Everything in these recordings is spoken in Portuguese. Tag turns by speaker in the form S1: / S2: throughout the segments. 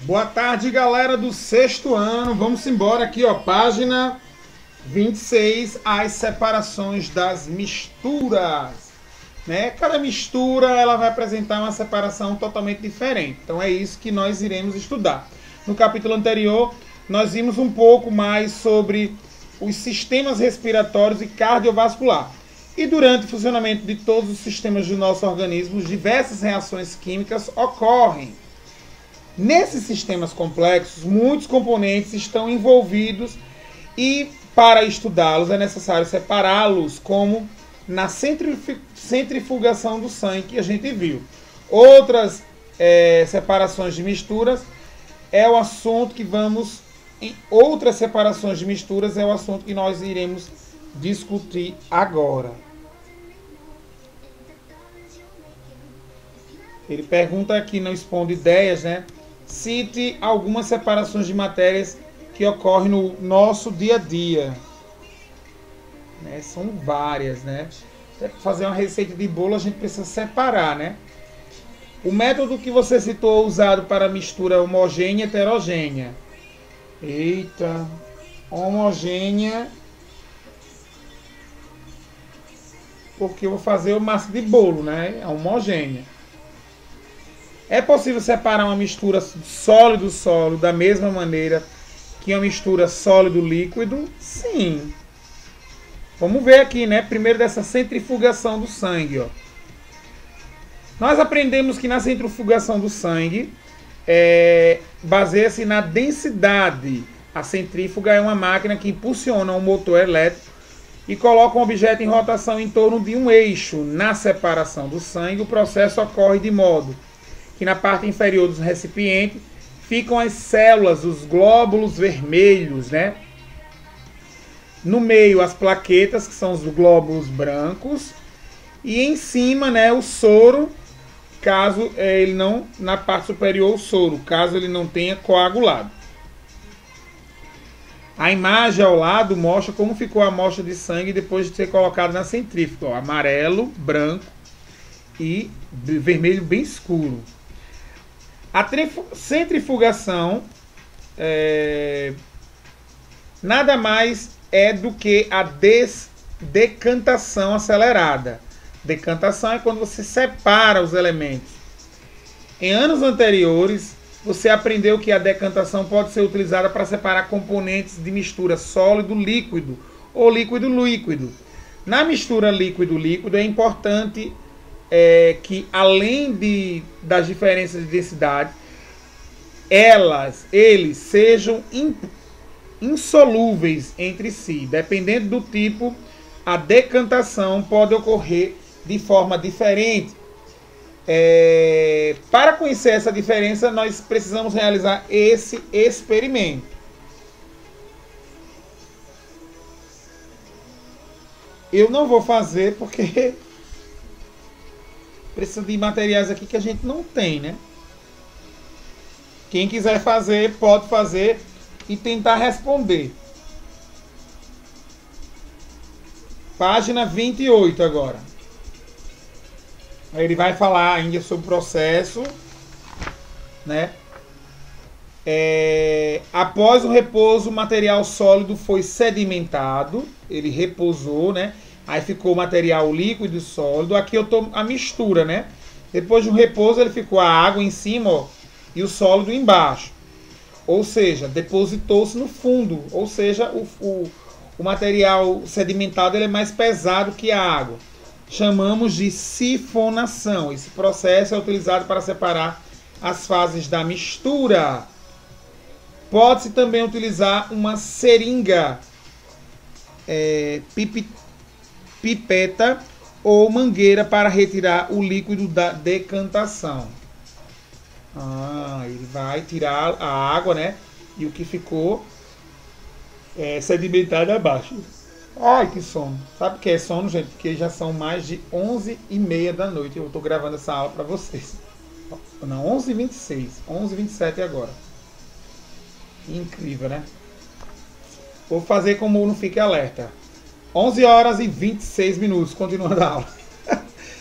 S1: Boa tarde, galera do sexto ano. Vamos embora aqui, ó, página 26, as separações das misturas. Né? Cada mistura ela vai apresentar uma separação totalmente diferente. Então é isso que nós iremos estudar. No capítulo anterior, nós vimos um pouco mais sobre os sistemas respiratórios e cardiovascular. E durante o funcionamento de todos os sistemas do nosso organismo, diversas reações químicas ocorrem. Nesses sistemas complexos, muitos componentes estão envolvidos e, para estudá-los, é necessário separá-los, como na centrifugação do sangue que a gente viu. Outras separações de misturas é o assunto que vamos... Em outras separações de misturas é o assunto que nós iremos discutir agora. Ele pergunta aqui, não expondo ideias, né? Cite algumas separações de matérias que ocorrem no nosso dia a dia. Né? São várias, né? Para fazer uma receita de bolo a gente precisa separar, né? O método que você citou usado para mistura homogênea e heterogênea. Eita, homogênea, porque eu vou fazer o massa de bolo, né? É homogênea. É possível separar uma mistura sólido-sólido da mesma maneira que uma mistura sólido-líquido? Sim. Vamos ver aqui, né? Primeiro dessa centrifugação do sangue, ó. Nós aprendemos que na centrifugação do sangue baseia-se na densidade. A centrífuga é uma máquina que impulsiona um motor elétrico e coloca um objeto em rotação em torno de um eixo. Na separação do sangue, o processo ocorre de modo que na parte inferior do recipiente ficam as células, os glóbulos vermelhos, né? No meio, as plaquetas, que são os glóbulos brancos, e em cima, né, o soro, caso ele não, na parte superior, o soro, caso ele não tenha coagulado. A imagem ao lado mostra como ficou a amostra de sangue depois de ser colocada na centrífuga. Ó, amarelo, branco e vermelho bem escuro. A centrifugação nada mais é do que a decantação acelerada. Decantação é quando você separa os elementos. Em anos anteriores, você aprendeu que a decantação pode ser utilizada para separar componentes de mistura sólido-líquido ou líquido-líquido. Na mistura líquido-líquido é importante que, além das diferenças de densidade, eles sejam insolúveis entre si. Dependendo do tipo, a decantação pode ocorrer de forma diferente. Para conhecer essa diferença, nós precisamos realizar esse experimento. Eu não vou fazer porque precisa de materiais aqui que a gente não tem, né? Quem quiser fazer, pode fazer e tentar responder. Página 28 agora. Ele vai falar ainda sobre o processo, né? Após o repouso, o material sólido foi sedimentado. Ele repousou, né? Aí ficou o material líquido e sólido. Aqui eu tô a mistura, né? Depois de um repouso, ele ficou a água em cima, ó, e o sólido embaixo. Ou seja, depositou-se no fundo. Ou seja, o material sedimentado ele é mais pesado que a água. Chamamos de sifonação. Esse processo é utilizado para separar as fases da mistura. Pode-se também utilizar uma seringa, pipeta ou mangueira para retirar o líquido da decantação. Ele vai tirar a água, né? E o que ficou sedimentado abaixo. Ai, que sono. Sabe o que é sono, gente? Porque já são mais de 11h30 da noite. Eu estou gravando essa aula para vocês. Não, 11h26. 11h27 agora. Incrível, né? Vou fazer como não fique alerta. 11h26. Continuando a aula.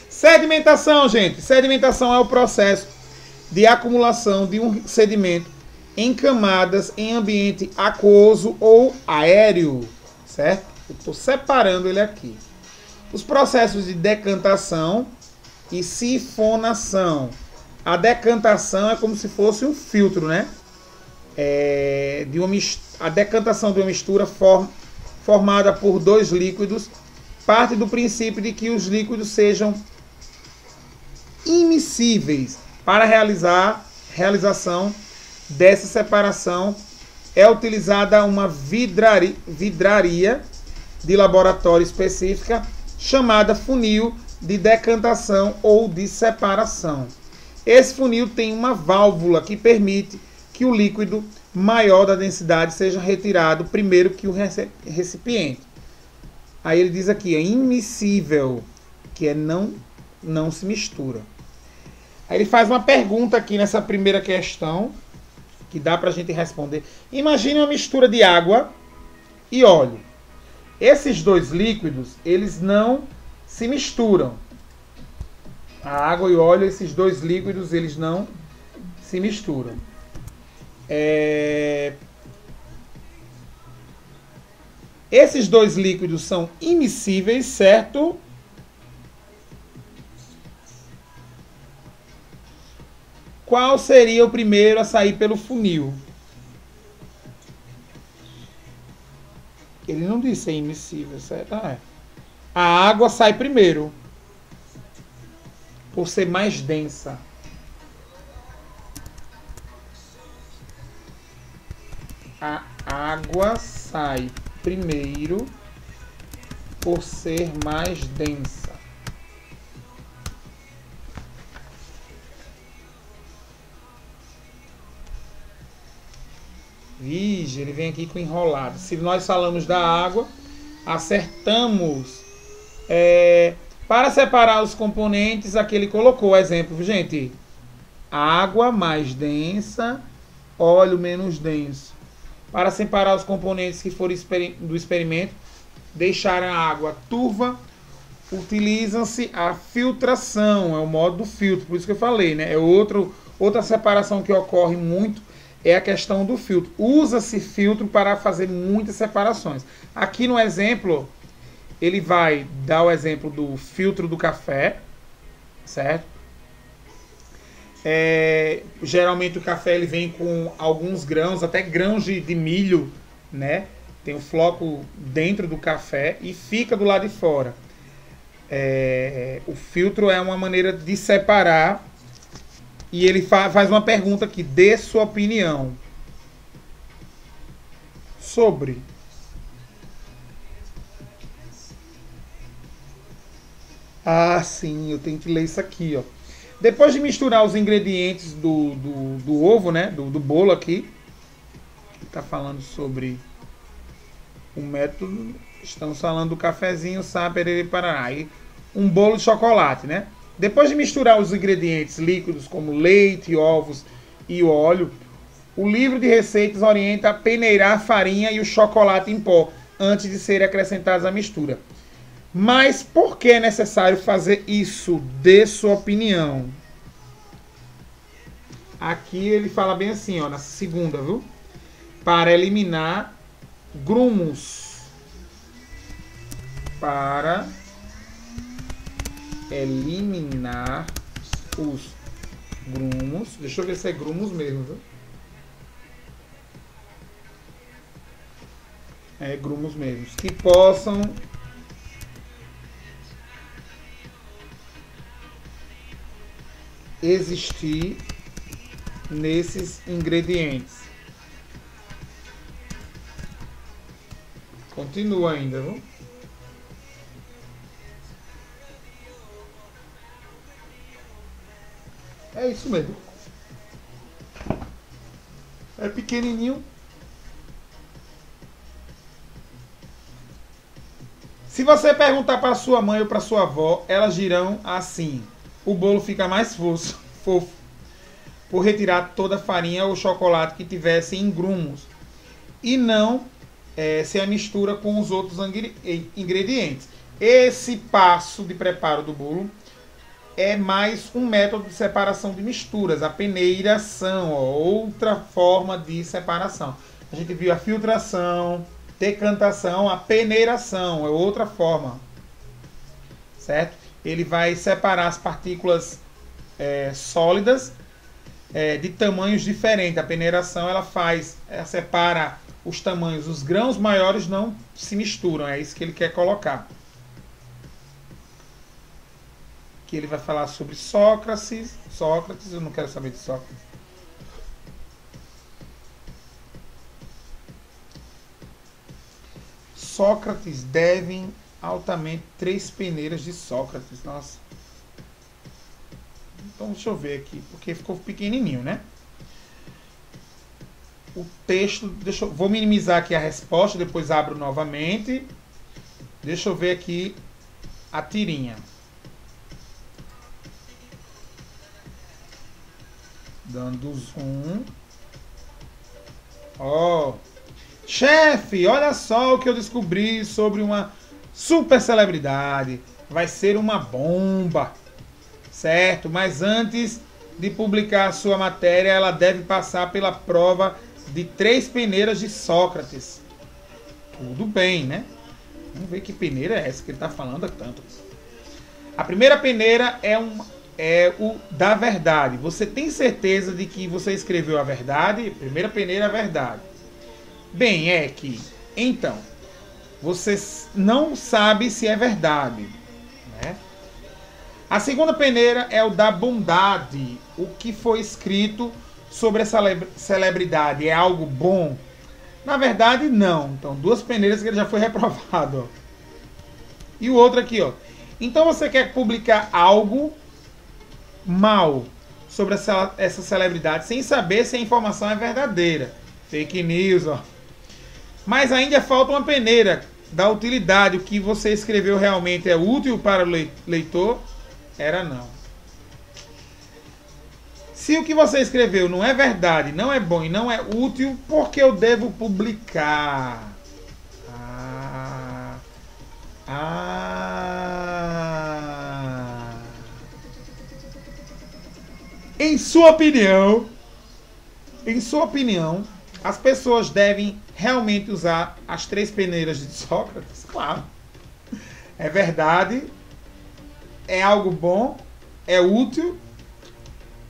S1: Sedimentação, gente. Sedimentação é o processo de acumulação de um sedimento em camadas em ambiente aquoso ou aéreo, certo? Eu estou separando ele aqui. Os processos de decantação e sifonação. A decantação é como se fosse um filtro, né? A decantação de uma mistura formada por dois líquidos parte do princípio de que os líquidos sejam immiscíveis. Para realização dessa separação é utilizada uma vidraria de laboratório específica chamada funil de decantação ou de separação. Esse funil tem uma válvula que permite que o líquido maior da densidade seja retirado primeiro que o recipiente. Aí ele diz aqui, é immiscível, que é não se mistura. Aí ele faz uma pergunta aqui nessa primeira questão, que dá para a gente responder. Imagine uma mistura de água e óleo. Esses dois líquidos, eles não se misturam. A água e o óleo, esses dois líquidos, eles não se misturam. Esses dois líquidos são immiscíveis, certo? Qual seria o primeiro a sair pelo funil? Ele não disse immiscível, certo? A água sai primeiro, por ser mais densa. A água sai primeiro por ser mais densa. Vige, ele vem aqui com enrolado. Se nós falamos da água, acertamos. Para separar os componentes, aqui ele colocou o exemplo, gente. Água mais densa, óleo menos denso. Para separar os componentes que forem do experimento, deixar a água turva, utiliza-se a filtração, é o modo do filtro, por isso que eu falei, né? Outra separação que ocorre muito é a questão do filtro. Usa-se filtro para fazer muitas separações. Aqui no exemplo, ele vai dar o exemplo do filtro do café, certo? Geralmente o café ele vem com alguns grãos, até grãos de milho, né? Tem o floco dentro do café e fica do lado de fora. O filtro é uma maneira de separar. E ele faz uma pergunta aqui, dê sua opinião sobre. Ah, sim, eu tenho que ler isso aqui, ó. Depois de misturar os ingredientes do ovo, né, do bolo aqui, está falando sobre o método, estamos falando do cafezinho, sabe, para um bolo de chocolate, né? Depois de misturar os ingredientes líquidos como leite, ovos e óleo, o livro de receitas orienta a peneirar a farinha e o chocolate em pó antes de serem acrescentados à mistura. Mas por que é necessário fazer isso? Dê sua opinião. Aqui ele fala bem assim, ó, na segunda, viu? Para eliminar grumos. Para eliminar os grumos. Deixa eu ver se é grumos mesmo, viu? É grumos mesmo. Que possam existir nesses ingredientes. Continua ainda, viu? É isso mesmo. É pequenininho. Se você perguntar para sua mãe ou para sua avó, elas dirão assim: o bolo fica mais fofo por retirar toda a farinha ou chocolate que tivesse em grumos e não se a mistura com os outros ingredientes. Esse passo de preparo do bolo é mais um método de separação de misturas, a peneiração, ó, outra forma de separação. A gente viu a filtração, decantação, a peneiração é outra forma, certo? Ele vai separar as partículas sólidas de tamanhos diferentes. A peneiração ela separa os tamanhos, os grãos maiores não se misturam, é isso que ele quer colocar. Que ele vai falar sobre Sócrates, eu não quero saber de Sócrates. Sócrates devem altamente 3 peneiras de Sócrates. Nossa. Então deixa eu ver aqui, porque ficou pequenininho, né? O texto, vou minimizar aqui a resposta, depois abro novamente. Deixa eu ver aqui a tirinha. Dando zoom. Ó. Chefe, olha só o que eu descobri sobre uma super celebridade. Vai ser uma bomba. Certo? Mas antes de publicar a sua matéria, ela deve passar pela prova de 3 peneiras de Sócrates. Tudo bem, né? Vamos ver que peneira é essa que ele está falando há tanto. A primeira peneira é o da verdade. Você tem certeza de que você escreveu a verdade? Primeira peneira é a verdade. Bem, é que, então, você não sabe se é verdade, né? A segunda peneira é o da bondade. O que foi escrito sobre essa celebridade é algo bom? Na verdade, não. Então, 2 peneiras que ele já foi reprovado. Ó. E o outro aqui, ó. Então, você quer publicar algo mal sobre essa celebridade sem saber se a informação é verdadeira. Fake news, ó. Mas ainda falta uma peneira da utilidade. O que você escreveu realmente é útil para o leitor? Era não. Se o que você escreveu não é verdade, não é bom e não é útil, por que eu devo publicar? Em sua opinião, as pessoas devem realmente usar as 3 peneiras de Sócrates? Claro. É verdade. É algo bom. É útil.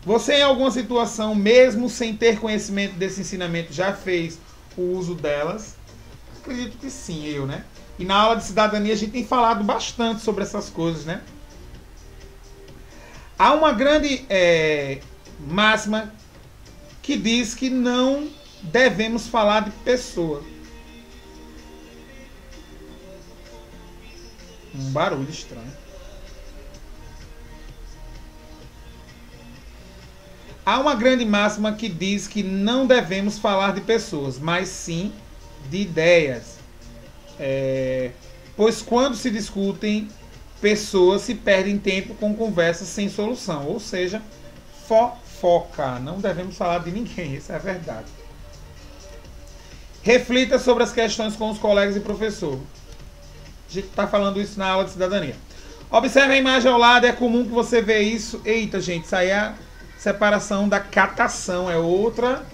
S1: Você, em alguma situação, mesmo sem ter conhecimento desse ensinamento, já fez o uso delas? Acredito que sim, né? E na aula de cidadania a gente tem falado bastante sobre essas coisas, né? Há uma grande máxima que diz que não devemos falar de pessoa. Um barulho estranho. Há uma grande máxima que diz que não devemos falar de pessoas, mas sim de ideias. Pois quando se discutem pessoas, se perdem tempo com conversas sem solução. Ou seja, fofoca. Não devemos falar de ninguém, isso é verdade. Reflita sobre as questões com os colegas e professor. A gente está falando isso na aula de cidadania. Observe a imagem ao lado, é comum que você vê isso. Eita, gente, isso aí é a separação da catação. É outra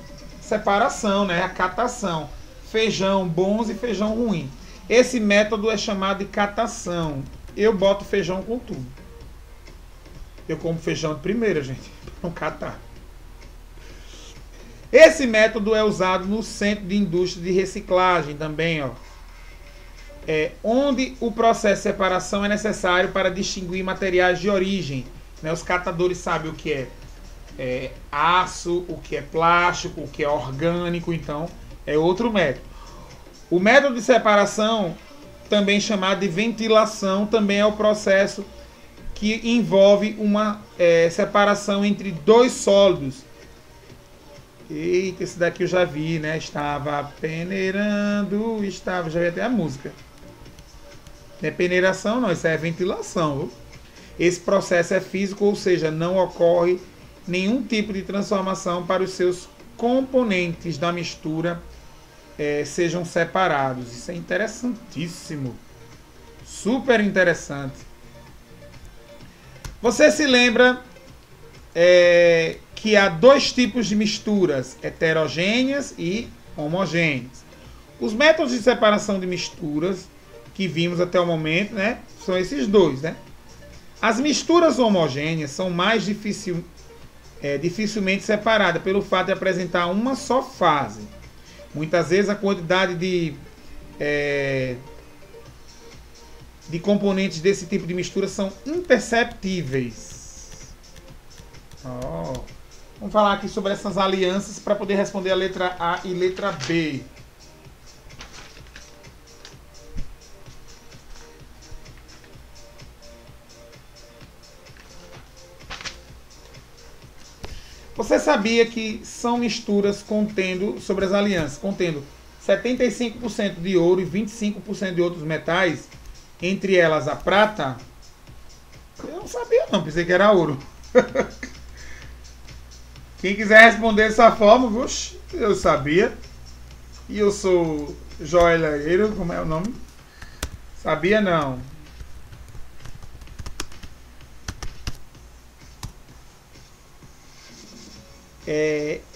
S1: separação, né? A catação. Feijão bons e feijão ruim. Esse método é chamado de catação. Eu boto feijão com tudo. Eu como feijão de primeira, gente. Para não catar. Esse método é usado no Centro de Indústria de Reciclagem também, ó. Onde o processo de separação é necessário para distinguir materiais de origem. Né? Os catadores sabem o que é aço, o que é plástico, o que é orgânico, então é outro método. O método de separação, também chamado de ventilação, também é o processo que envolve uma separação entre 2 sólidos. Eita, esse daqui eu já vi, né? Estava peneirando, já vi até a música. Não é peneiração, não, isso é ventilação. Viu? Esse processo é físico, ou seja, não ocorre nenhum tipo de transformação para os seus componentes da mistura sejam separados. Isso é interessantíssimo. Super interessante. Você se lembra que há dois tipos de misturas, heterogêneas e homogêneas. Os métodos de separação de misturas que vimos até o momento, né, são esses dois, né? As misturas homogêneas são mais dificilmente separadas pelo fato de apresentar uma só fase. Muitas vezes a quantidade de componentes desse tipo de mistura são imperceptíveis. Vamos falar aqui sobre essas alianças para poder responder a letra A e letra B. Você sabia que são misturas contendo, sobre as alianças, contendo 75% de ouro e 25% de outros metais, entre elas a prata? Eu não sabia não, pensei que era ouro. Quem quiser responder dessa forma, oxe, eu sabia. E eu sou joalheiro, como é o nome? Sabia não.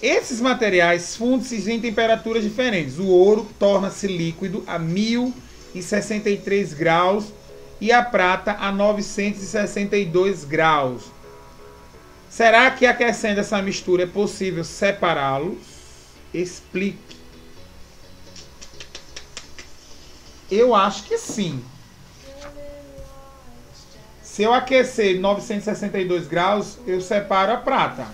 S1: Esses materiais fundem-se em temperaturas diferentes. O ouro torna-se líquido a 1063 graus e a prata a 962 graus. Será que aquecendo essa mistura é possível separá-los? Explique. Eu acho que sim. Se eu aquecer 962 graus, eu separo a prata.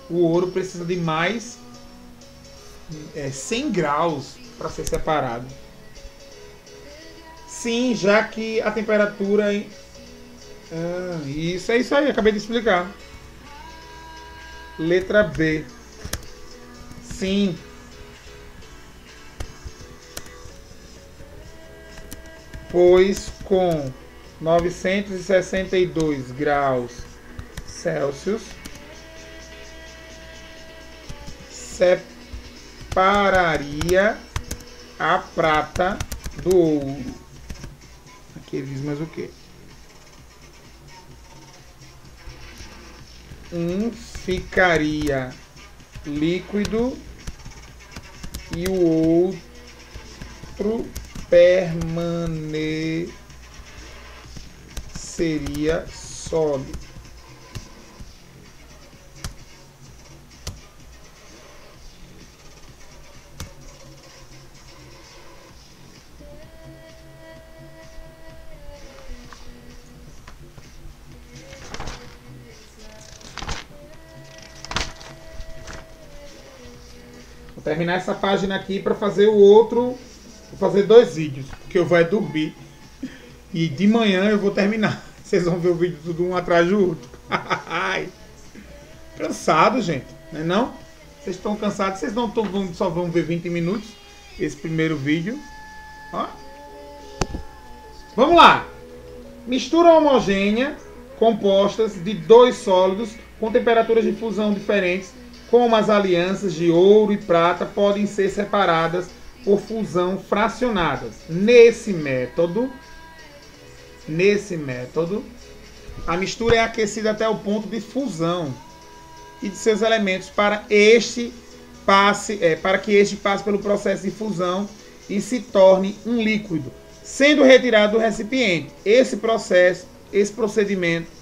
S1: O ouro precisa de mais 100 graus para ser separado. Sim, já que a temperatura... isso é isso aí, acabei de explicar. Letra B. Sim. Pois com 962 graus Celsius separaria a prata do ouro. Aqui ele diz mais o quê? Um ficaria líquido e o outro permaneceria sólido. Vou terminar essa página aqui para fazer o outro. Vou fazer 2 vídeos, porque eu vou dormir. E de manhã eu vou terminar. Vocês vão ver o vídeo tudo um atrás do outro. Cansado, gente. Não é não? Vocês estão cansados? Vocês não só vão ver 20 minutos esse primeiro vídeo. Ó. Vamos lá. Mistura homogênea compostas de 2 sólidos com temperaturas de fusão diferentes, como as alianças de ouro e prata, podem ser separadas por fusão fracionadas. Nesse método, a mistura é aquecida até o ponto de fusão e de seus elementos para que este passe pelo processo de fusão e se torne um líquido, sendo retirado do recipiente. Esse procedimento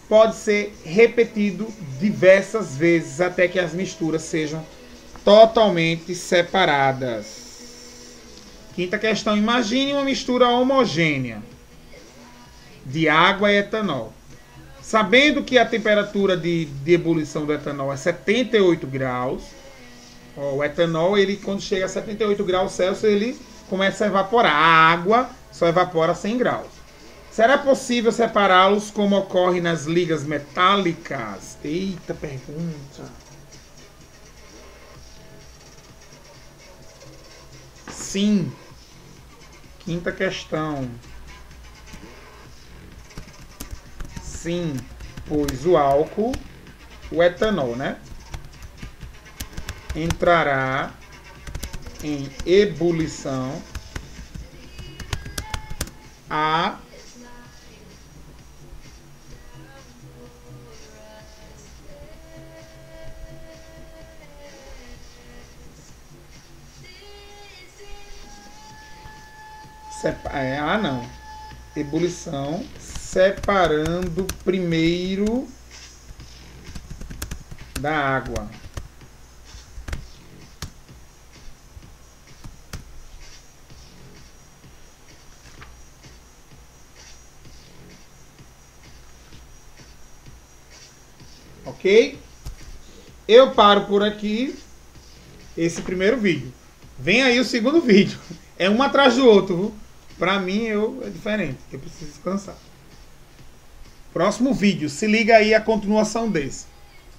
S1: pode ser repetido diversas vezes até que as misturas sejam totalmente separadas. Quinta questão. Imagine uma mistura homogênea de água e etanol. Sabendo que a temperatura de ebulição do etanol é 78 graus, o etanol, ele, quando chega a 78 graus Celsius, ele começa a evaporar. A água só evapora a 100 graus. Será possível separá-los como ocorre nas ligas metálicas? Eita pergunta. Sim. Quinta questão. Sim, pois o álcool, o etanol, né, entrará em ebulição a não. Ebulição separando primeiro da água. Ok? Eu paro por aqui esse primeiro vídeo. Vem aí o segundo vídeo. É um atrás do outro, viu? Pra mim é diferente. Eu preciso descansar. Próximo vídeo. Se liga aí a continuação desse.